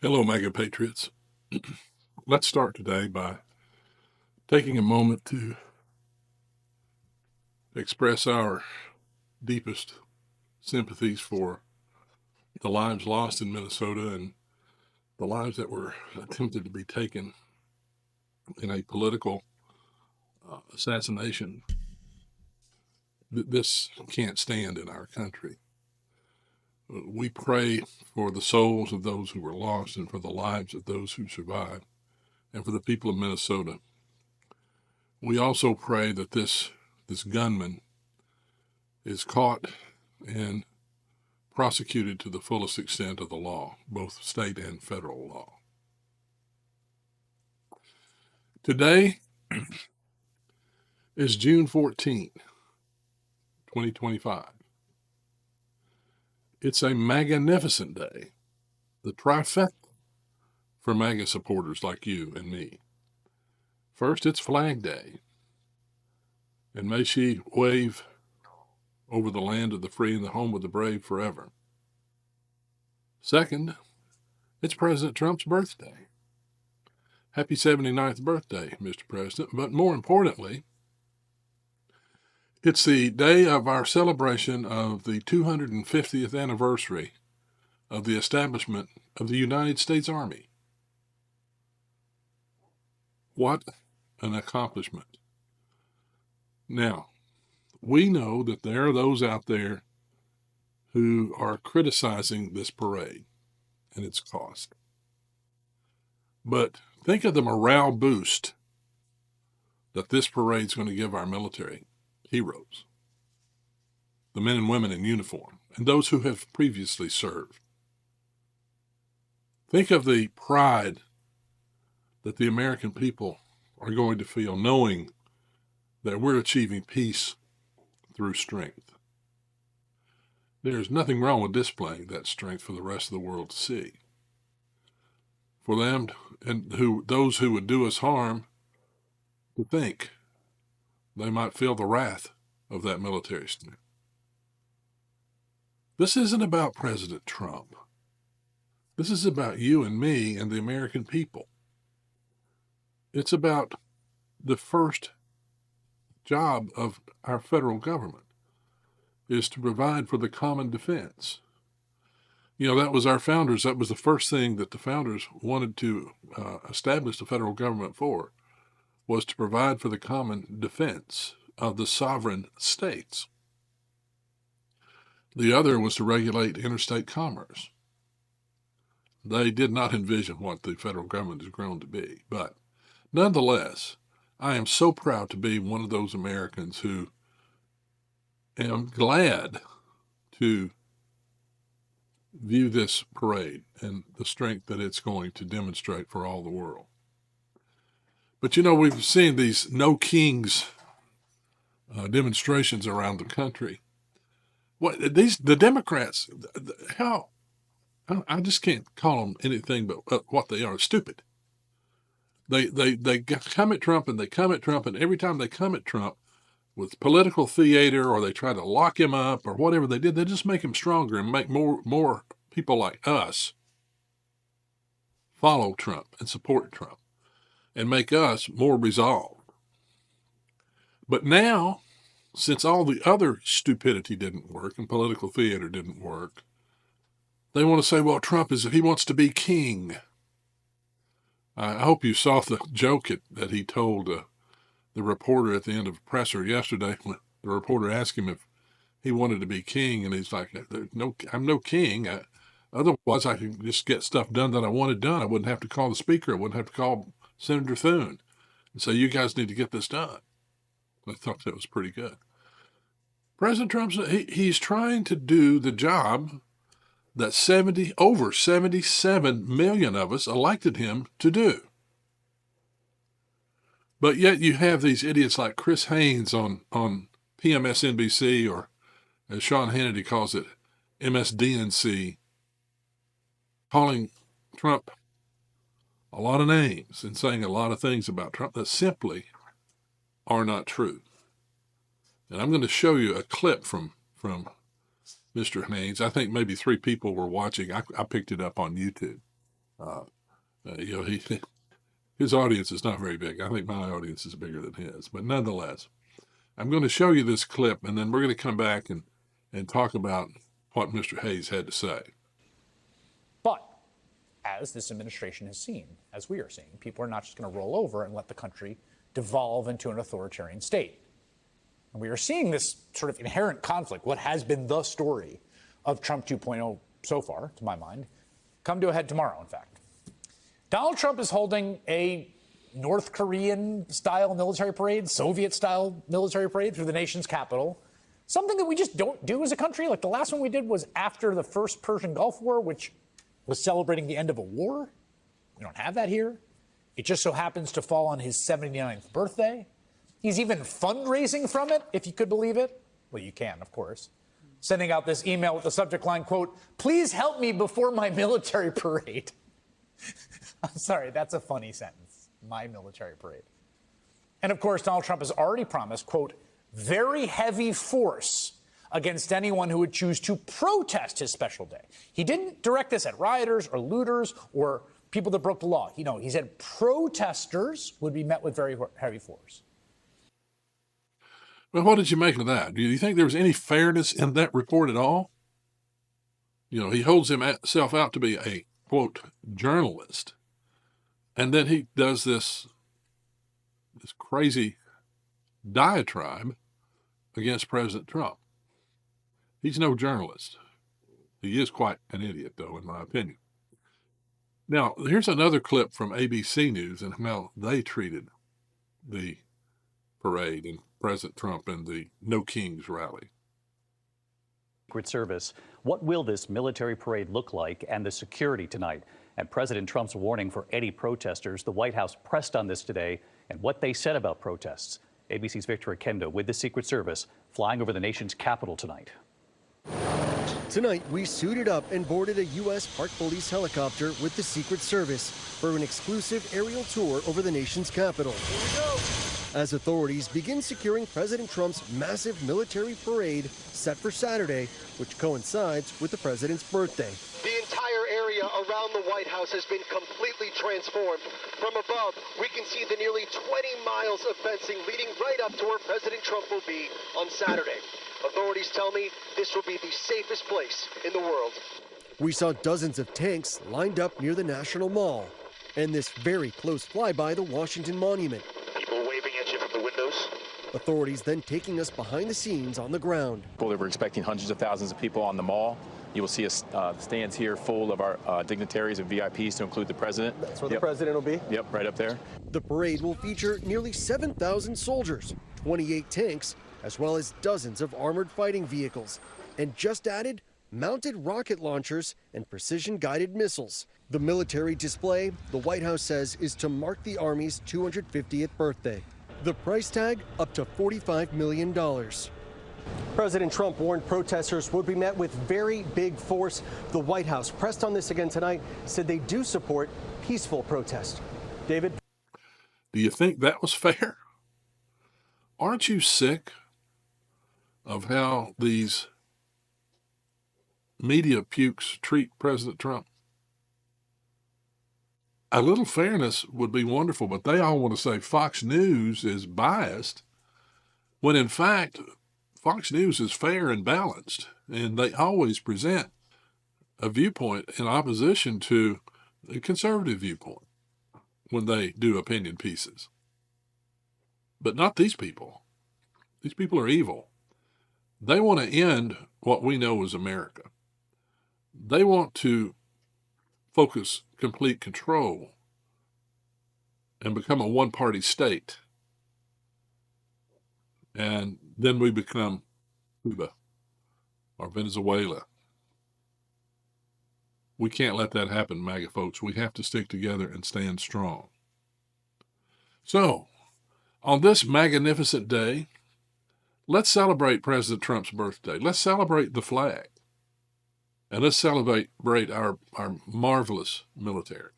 Hello, MAGA patriots. Let's start today by taking a moment to express our deepest sympathies for the lives lost in Minnesota and the lives that were attempted to be taken in a political assassination. This can't stand in our country. We pray for the souls of those who were lost and for the lives of those who survived and for the people of Minnesota. We also pray that this gunman is caught and prosecuted to the fullest extent of the law, both state and federal law. Today is June 14th, 2025. It's a MAGAnificent day, the trifecta for MAGA supporters like you and me. First, it's Flag Day, and may she wave over the land of the free and the home of the brave forever. Second, it's President Trump's birthday. Happy 79th birthday, Mr. President. But more importantly, it's the day of our celebration of the 250th anniversary of the establishment of the United States Army. What an accomplishment. Now, we know that there are those out there who are criticizing this parade and its cost. But think of the morale boost that this parade is going to give our military heroes, the men and women in uniform, and those who have previously served. Think of the pride that the American people are going to feel knowing that we're achieving peace through strength. There's nothing wrong with displaying that strength for the rest of the world to see. For them and those who would do us harm to think they might feel the wrath of that military strength. This isn't about President Trump. This is about you and me and the American people. It's about the first job of our federal government is to provide for the common defense. You know, that was our founders. That was the first thing that the founders wanted to establish the federal government for, was to provide for the common defense of the sovereign states. The other was to regulate interstate commerce. They did not envision what the federal government has grown to be. But nonetheless, I am so proud to be one of those Americans who am glad to view this parade and the strength that it's going to demonstrate for all the world. But you know, we've seen these No Kings demonstrations around the country. The Democrats, how I just can't call them anything but what they are, stupid. They come at Trump and they come at Trump, and every time they come at Trump with political theater or they try to lock him up or whatever they did, they just make him stronger and make more people like us follow Trump and support Trump and make us more resolved. But now, since all the other stupidity didn't work and political theater didn't work, they want to say, well, Trump he wants to be king. I hope you saw the joke that he told the reporter at the end of the presser yesterday. When the reporter asked him if he wanted to be king, and he's like, "No, I'm no king. Otherwise, I can just get stuff done that I wanted done. I wouldn't have to call the speaker. I wouldn't have to call Senator Thune and say, you guys need to get this done." I thought that was pretty good. President Trump, he's trying to do the job that over 77 million of us elected him to do. But yet you have these idiots like Chris Haynes on PMSNBC, or as Sean Hannity calls it, MSDNC, calling Trump a lot of names and saying a lot of things about Trump that simply are not true. And I'm going to show you a clip from Mr. Haynes. I think maybe 3 people were watching. I picked it up on YouTube. His audience is not very big. I think my audience is bigger than his. But nonetheless, I'm going to show you this clip, and then we're going to come back and talk about what Mr. Hayes had to say. But as this administration has seen, as we are seeing, people are not just going to roll over and let the country devolve into an authoritarian state. And we are seeing this sort of inherent conflict, what has been the story of Trump 2.0 so far, to my mind, come to a head tomorrow, in fact. Donald Trump is holding a North Korean-style military parade, Soviet-style military parade through the nation's capital, something that we just don't do as a country. Like the last one we did was after the first Persian Gulf War, which was celebrating the end of a war. We don't have that here. It just so happens to fall on his 79th birthday. He's even fundraising from it, if you could believe it. Well, you can, of course. Sending out this email with the subject line, quote, "Please help me before my military parade." I'm sorry, that's a funny sentence. My military parade. And of course, Donald Trump has already promised, quote, "very heavy force against anyone who would choose to protest his special day." He didn't direct this at rioters or looters or people that broke the law. He said protesters would be met with very heavy force. Well, what did you make of that? Do you think there was any fairness in that report at all? He holds himself out to be a, quote, journalist. And then he does this crazy diatribe against President Trump. He's no journalist. He is quite an idiot, though, in my opinion. Now, here's another clip from ABC News and how they treated the parade and President Trump and the No Kings rally. Secret Service. What will this military parade look like and the security tonight? And President Trump's warning for any protesters. The White House pressed on this today and what they said about protests. ABC's Victor Akendo with the Secret Service flying over the nation's capital tonight. Tonight, we suited up and boarded a U.S. Park Police helicopter with the Secret Service for an exclusive aerial tour over the nation's capital. Here we go. As authorities begin securing President Trump's massive military parade set for Saturday, which coincides with the president's birthday. The entire area around the White House has been completely transformed. From above, we can see the nearly 20 miles of fencing leading right up to where President Trump will be on Saturday. Authorities tell me this will be the safest place in the world. We saw dozens of tanks lined up near the National Mall, and this very close flyby the Washington Monument. People waving at you from the windows. Authorities then taking us behind the scenes on the ground. Well, we're expecting hundreds of thousands of people on the mall. You will see us stands here full of our dignitaries and VIPs to include the president. That's where the president will be? Yep, right up there. The parade will feature nearly 7,000 soldiers, 28 tanks, as well as dozens of armored fighting vehicles, and just added mounted rocket launchers and precision-guided missiles. The military display, the White House says, is to mark the Army's 250th birthday. The price tag, up to $45 million. President Trump warned protesters would be met with very big force. The White House pressed on this again tonight, said they do support peaceful protest. David? Do you think that was fair? Aren't you sick of how these media pukes treat President Trump? A little fairness would be wonderful, but they all want to say Fox News is biased, when in fact, Fox News is fair and balanced, and they always present a viewpoint in opposition to a conservative viewpoint when they do opinion pieces. But not these people. These people are evil. They want to end what we know as America. They want to focus complete control and become a one-party state. And then we become Cuba or Venezuela. We can't let that happen, MAGA folks. We have to stick together and stand strong. So, on this MAGAnificent day, let's celebrate President Trump's birthday. Let's celebrate the flag. And let's celebrate our marvelous military.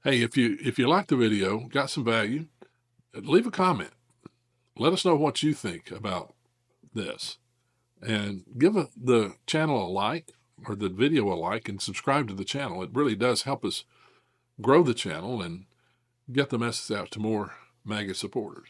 Hey, if you liked the video, got some value, leave a comment. Let us know what you think about this. And give the channel a like or the video a like and subscribe to the channel. It really does help us grow the channel and get the message out to more MAGA supporters.